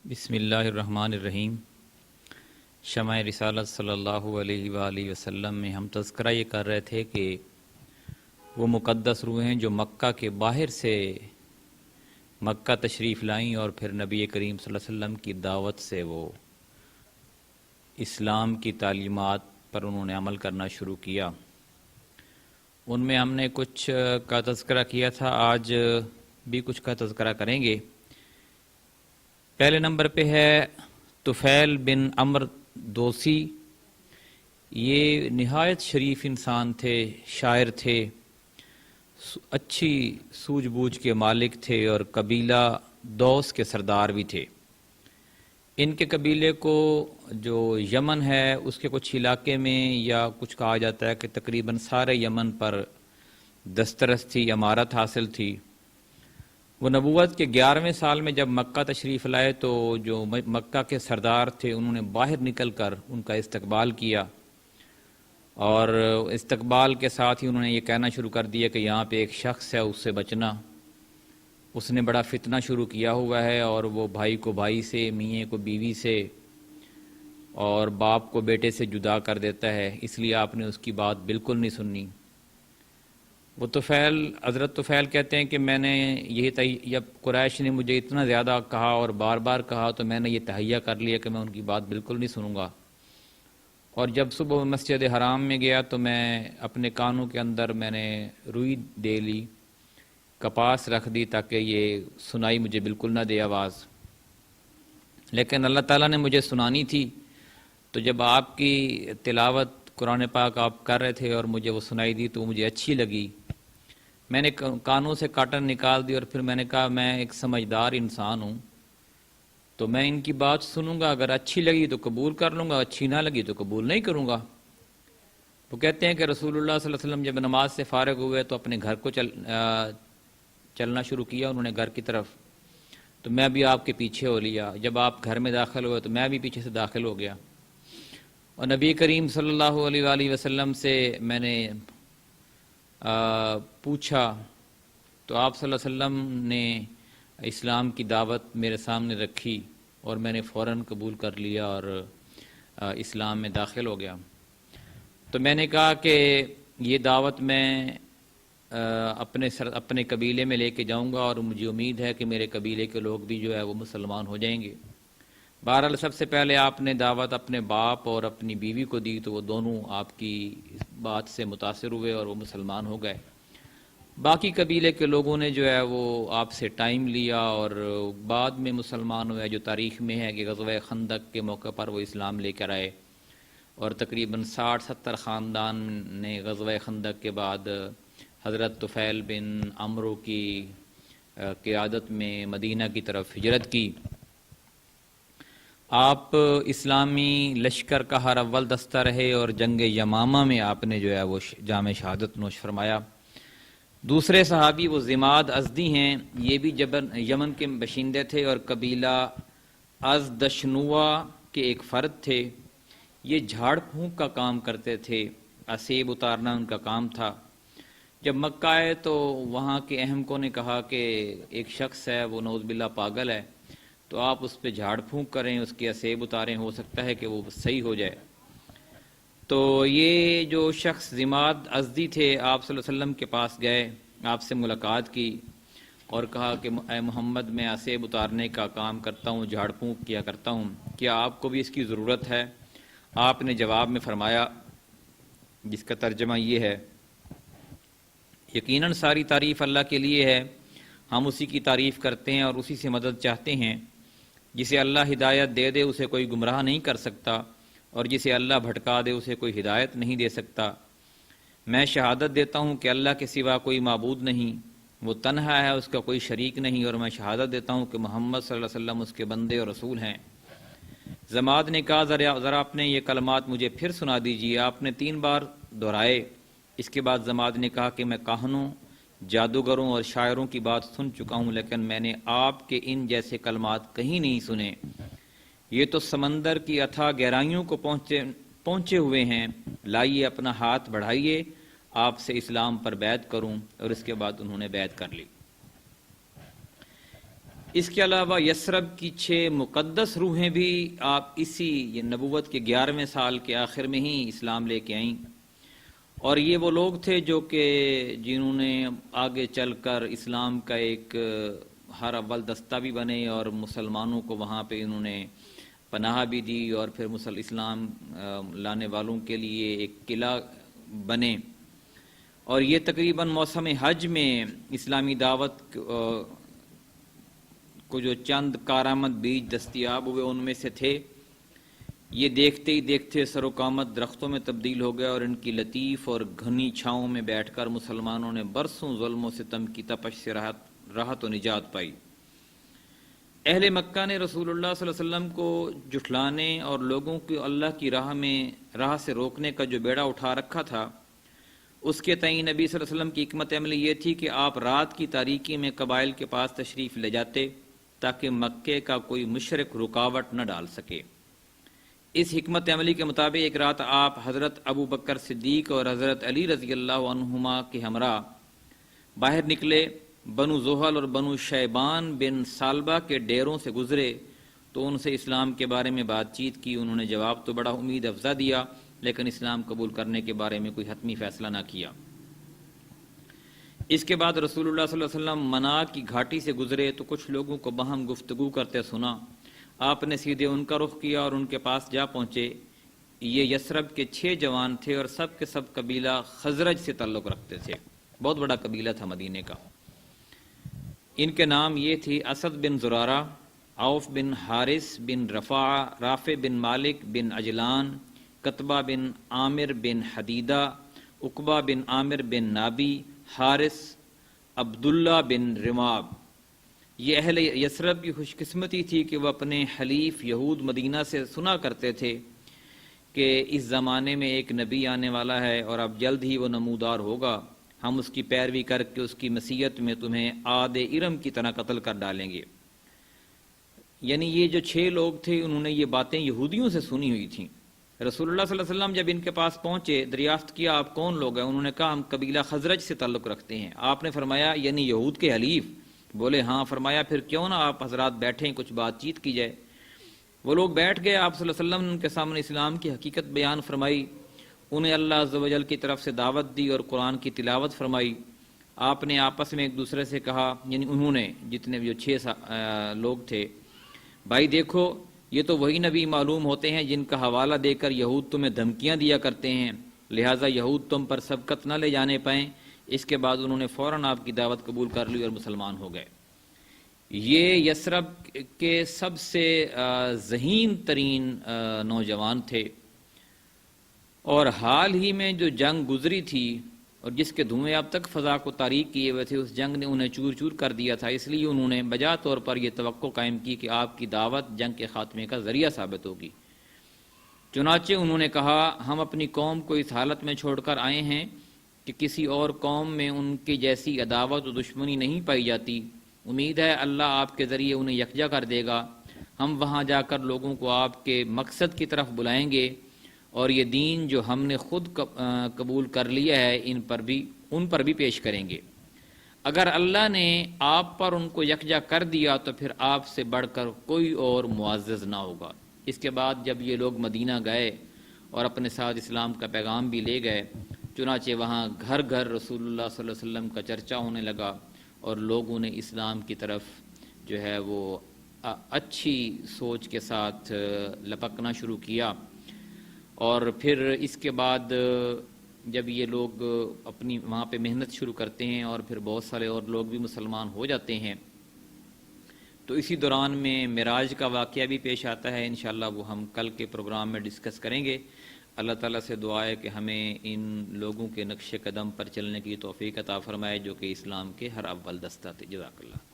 بسم اللہ الرحمن الرحیم۔ شمع رسالت صلی اللہ علیہ وآلہ وسلم میں ہم تذکرہ یہ کر رہے تھے کہ وہ مقدس روحیں جو مکہ کے باہر سے مکہ تشریف لائیں اور پھر نبی کریم صلی اللہ علیہ وسلم کی دعوت سے وہ اسلام کی تعلیمات پر انہوں نے عمل کرنا شروع کیا۔ ان میں ہم نے کچھ کا تذکرہ کیا تھا، آج بھی کچھ کا تذکرہ کریں گے۔ پہلے نمبر پہ ہے طفیل بن عمر دوسی۔ یہ نہایت شریف انسان تھے، شاعر تھے، اچھی سوجھ بوجھ کے مالک تھے اور قبیلہ دوس کے سردار بھی تھے۔ ان کے قبیلے کو جو یمن ہے اس کے کچھ علاقے میں یا کچھ کہا جاتا ہے کہ تقریباً سارے یمن پر دسترس تھی، امارت حاصل تھی۔ وہ نبوت کے 11ویں سال میں جب مکہ تشریف لائے تو جو مکہ کے سردار تھے انہوں نے باہر نکل کر ان کا استقبال کیا، اور استقبال کے ساتھ ہی انہوں نے یہ کہنا شروع کر دیا کہ یہاں پہ ایک شخص ہے، اس سے بچنا۔ اس نے بڑا فتنہ شروع کیا ہوا ہے، اور وہ بھائی کو بھائی سے، میاں کو بیوی سے اور باپ کو بیٹے سے جدا کر دیتا ہے، اس لیے آپ نے اس کی بات بالکل نہیں سننی۔ وہ حضرت طفیل کہتے ہیں کہ میں نے جب قریش نے مجھے اتنا زیادہ کہا اور بار بار کہا تو میں نے یہ تہیہ کر لیا کہ میں ان کی بات بالکل نہیں سنوں گا، اور جب صبح مسجد حرام میں گیا تو میں اپنے کانوں کے اندر میں نے روئی دے لی، کپاس رکھ دی تاکہ یہ سنائی مجھے بالکل نہ دے آواز، لیکن اللہ تعالیٰ نے مجھے سنانی تھی۔ تو جب آپ کی تلاوت قرآن پاک آپ کر رہے تھے اور مجھے وہ سنائی دی تو مجھے اچھی لگی، میں نے کانوں سے کاٹن نکال دی اور پھر میں نے کہا میں ایک سمجھدار انسان ہوں تو میں ان کی بات سنوں گا، اگر اچھی لگی تو قبول کر لوں گا، اچھی نہ لگی تو قبول نہیں کروں گا۔ وہ کہتے ہیں کہ رسول اللہ صلی اللہ علیہ وسلم جب نماز سے فارغ ہوئے تو اپنے گھر کو چلنا شروع کیا، انہوں نے گھر کی طرف، تو میں بھی آپ کے پیچھے ہو لیا۔ جب آپ گھر میں داخل ہوئے تو میں بھی پیچھے سے داخل ہو گیا، اور نبی کریم صلی اللہ علیہ وآلہ وسلم سے میں نے پوچھا تو آپ صلی اللہ علیہ وسلم نے اسلام کی دعوت میرے سامنے رکھی اور میں نے فوراً قبول کر لیا اور اسلام میں داخل ہو گیا۔ تو میں نے کہا کہ یہ دعوت میں اپنے قبیلے میں لے کے جاؤں گا، اور مجھے امید ہے کہ میرے قبیلے کے لوگ بھی جو ہے وہ مسلمان ہو جائیں گے۔ بہرحال سب سے پہلے آپ نے دعوت اپنے باپ اور اپنی بیوی کو دی تو وہ دونوں آپ کی اس بات سے متاثر ہوئے اور وہ مسلمان ہو گئے۔ باقی قبیلے کے لوگوں نے جو ہے وہ آپ سے ٹائم لیا اور بعد میں مسلمان ہوئے، جو تاریخ میں ہے کہ غزوہ خندق کے موقع پر وہ اسلام لے کر آئے، اور تقریباً 60-70 خاندان نے غزوہ خندق کے بعد حضرت طفیل بن عمرو کی قیادت میں مدینہ کی طرف ہجرت کی۔ آپ اسلامی لشکر کا ہر اول دستہ رہے اور جنگ یمامہ میں آپ نے جو ہے وہ جام شہادت نوش فرمایا۔ دوسرے صحابی وہ ضماد ازدی ہیں، یہ بھی یمن کے باشندے تھے اور قبیلہ ازدشنوا کے ایک فرد تھے۔ یہ جھاڑ پھونک کا کام کرتے تھے، اسیب اتارنا ان کا کام تھا۔ جب مکہ آئے تو وہاں کے اہم کو نے کہا کہ ایک شخص ہے وہ نعوذ باللہ پاگل ہے، تو آپ اس پہ جھاڑ پھونک کریں، اس کے اسیب اتاریں، ہو سکتا ہے کہ وہ صحیح ہو جائے۔ تو یہ جو شخص ضماد ازدی تھے آپ صلی اللہ علیہ وسلم کے پاس گئے، آپ سے ملاقات کی اور کہا کہ اے محمد میں اسیب اتارنے کا کام کرتا ہوں، جھاڑ پھونک کیا کرتا ہوں، کیا آپ کو بھی اس کی ضرورت ہے؟ آپ نے جواب میں فرمایا، جس کا ترجمہ یہ ہے، یقیناً ساری تعریف اللہ کے لیے ہے، ہم اسی کی تعریف کرتے ہیں اور اسی سے مدد چاہتے ہیں۔ جسے اللہ ہدایت دے دے اسے کوئی گمراہ نہیں کر سکتا، اور جسے اللہ بھٹکا دے اسے کوئی ہدایت نہیں دے سکتا۔ میں شہادت دیتا ہوں کہ اللہ کے سوا کوئی معبود نہیں، وہ تنہا ہے، اس کا کوئی شریک نہیں، اور میں شہادت دیتا ہوں کہ محمد صلی اللہ علیہ وسلم اس کے بندے اور رسول ہیں۔ ضماد نے کہا ذرا آپ نے یہ کلمات مجھے پھر سنا دیجیے۔ آپ نے 3 بار دہرائے۔ اس کے بعد ضماد نے کہا کہ میں کاہنوں، جادوگروں اور شاعروں کی بات سن چکا ہوں، لیکن میں نے آپ کے ان جیسے کلمات کہیں نہیں سنے۔ یہ تو سمندر کی اتھاہ گہرائیوں کو پہنچے ہوئے ہیں، لائیے اپنا ہاتھ بڑھائیے، آپ سے اسلام پر بیعت کروں، اور اس کے بعد انہوں نے بیعت کر لی۔ اس کے علاوہ یثرب کی 6 مقدس روحیں بھی آپ اسی یہ نبوت کے 11ویں سال کے آخر میں ہی اسلام لے کے آئیں، اور یہ وہ لوگ تھے جو کہ جنہوں نے آگے چل کر اسلام کا ایک ہر اول دستہ بھی بنے، اور مسلمانوں کو وہاں پہ انہوں نے پناہ بھی دی، اور پھر اسلام لانے والوں کے لیے ایک قلعہ بنے۔ اور یہ تقریباً موسم حج میں اسلامی دعوت کو جو چند کارآمد بیج دستیاب ہوئے ان میں سے تھے۔ یہ دیکھتے ہی دیکھتے سر و قامت درختوں میں تبدیل ہو گیا، اور ان کی لطیف اور گھنی چھاؤں میں بیٹھ کر مسلمانوں نے برسوں ظلم و ستم کی تپش سے راحت و نجات پائی۔ اہل مکہ نے رسول اللہ صلی اللہ علیہ وسلم کو جھٹلانے اور لوگوں کو اللہ کی راہ سے روکنے کا جو بیڑا اٹھا رکھا تھا، اس کے تئیں نبی صلی اللہ علیہ وسلم کی حکمت عملی یہ تھی کہ آپ رات کی تاریکی میں قبائل کے پاس تشریف لے جاتے تاکہ مکے کا کوئی مشرک رکاوٹ نہ ڈال سکے۔ اس حکمت عملی کے مطابق ایک رات آپ حضرت ابو بکر صدیق اور حضرت علی رضی اللہ عنہما کے ہمراہ باہر نکلے، بنو زحل اور بنو شیبان بن سالبہ کے ڈیروں سے گزرے تو ان سے اسلام کے بارے میں بات چیت کی۔ انہوں نے جواب تو بڑا امید افزا دیا، لیکن اسلام قبول کرنے کے بارے میں کوئی حتمی فیصلہ نہ کیا۔ اس کے بعد رسول اللہ صلی اللہ علیہ وسلم منا کی گھاٹی سے گزرے تو کچھ لوگوں کو باہم گفتگو کرتے سنا۔ آپ نے سیدھے ان کا رخ کیا اور ان کے پاس جا پہنچے۔ یہ یثرب کے 6 جوان تھے اور سب کے سب قبیلہ خزرج سے تعلق رکھتے تھے، بہت بڑا قبیلہ تھا مدینے کا۔ ان کے نام یہ تھی: اسد بن زرارہ، عوف بن حارث بن رافع بن مالک بن عجلان، قطبہ بن عامر بن حدیدہ، عقبہ بن عامر بن نابی، حارث، عبداللہ بن رماب۔ یہ اہل یثرب کی خوش قسمتی تھی کہ وہ اپنے حلیف یہود مدینہ سے سنا کرتے تھے کہ اس زمانے میں ایک نبی آنے والا ہے اور اب جلد ہی وہ نمودار ہوگا، ہم اس کی پیروی کر کے اس کی مسیت میں تمہیں عاد ارم کی طرح قتل کر ڈالیں گے۔ یعنی یہ جو 6 لوگ تھے انہوں نے یہ باتیں یہودیوں سے سنی ہوئی تھیں۔ رسول اللہ صلی اللہ علیہ وسلم جب ان کے پاس پہنچے، دریافت کیا آپ کون لوگ ہیں؟ انہوں نے کہا ہم قبیلہ خزرج سے تعلق رکھتے ہیں۔ آپ نے فرمایا یعنی یہود کے حلیف؟ بولے ہاں۔ فرمایا پھر کیوں نہ آپ حضرات بیٹھیں، کچھ بات چیت کی جائے۔ وہ لوگ بیٹھ گئے۔ آپ صلی اللہ علیہ وسلم نے ان کے سامنے اسلام کی حقیقت بیان فرمائی، انہیں اللہ عز و جل کی طرف سے دعوت دی اور قرآن کی تلاوت فرمائی۔ آپ نے آپس میں ایک دوسرے سے کہا، یعنی انہوں نے جتنے جو 6 لوگ تھے، بھائی دیکھو یہ تو وہی نبی معلوم ہوتے ہیں جن کا حوالہ دے کر یہود تمہیں دھمکیاں دیا کرتے ہیں، لہٰذا یہود تم پر سبقت نہ لے جانے پائیں۔ اس کے بعد انہوں نے فوراً آپ کی دعوت قبول کر لی اور مسلمان ہو گئے۔ یہ یثرب کے سب سے ذہین ترین نوجوان تھے، اور حال ہی میں جو جنگ گزری تھی اور جس کے دھوئیں اب تک فضا کو تاریک کیے ہوئے تھے، اس جنگ نے انہیں چور چور کر دیا تھا۔ اس لیے انہوں نے بجا طور پر یہ توقع قائم کی کہ آپ کی دعوت جنگ کے خاتمے کا ذریعہ ثابت ہوگی۔ چنانچہ انہوں نے کہا ہم اپنی قوم کو اس حالت میں چھوڑ کر آئے ہیں کہ کسی اور قوم میں ان کی جیسی عداوت و دشمنی نہیں پائی جاتی، امید ہے اللہ آپ کے ذریعے انہیں یکجا کر دے گا۔ ہم وہاں جا کر لوگوں کو آپ کے مقصد کی طرف بلائیں گے، اور یہ دین جو ہم نے خود قبول کر لیا ہے ان پر بھی پیش کریں گے۔ اگر اللہ نے آپ پر ان کو یکجا کر دیا تو پھر آپ سے بڑھ کر کوئی اور معزز نہ ہوگا۔ اس کے بعد جب یہ لوگ مدینہ گئے اور اپنے ساتھ اسلام کا پیغام بھی لے گئے، چنانچہ وہاں گھر گھر رسول اللہ صلی اللہ علیہ وسلم کا چرچا ہونے لگا، اور لوگوں نے اسلام کی طرف جو ہے وہ اچھی سوچ کے ساتھ لپکنا شروع کیا۔ اور پھر اس کے بعد جب یہ لوگ اپنی وہاں پہ محنت شروع کرتے ہیں اور پھر بہت سارے اور لوگ بھی مسلمان ہو جاتے ہیں، تو اسی دوران میں معراج کا واقعہ بھی پیش آتا ہے۔ انشاءاللہ وہ ہم کل کے پروگرام میں ڈسکس کریں گے۔ اللہ تعالیٰ سے دعا ہے کہ ہمیں ان لوگوں کے نقش قدم پر چلنے کی توفیق عطا فرمائے جو کہ اسلام کے ہر اول دستہ تھے۔ جزاک اللہ۔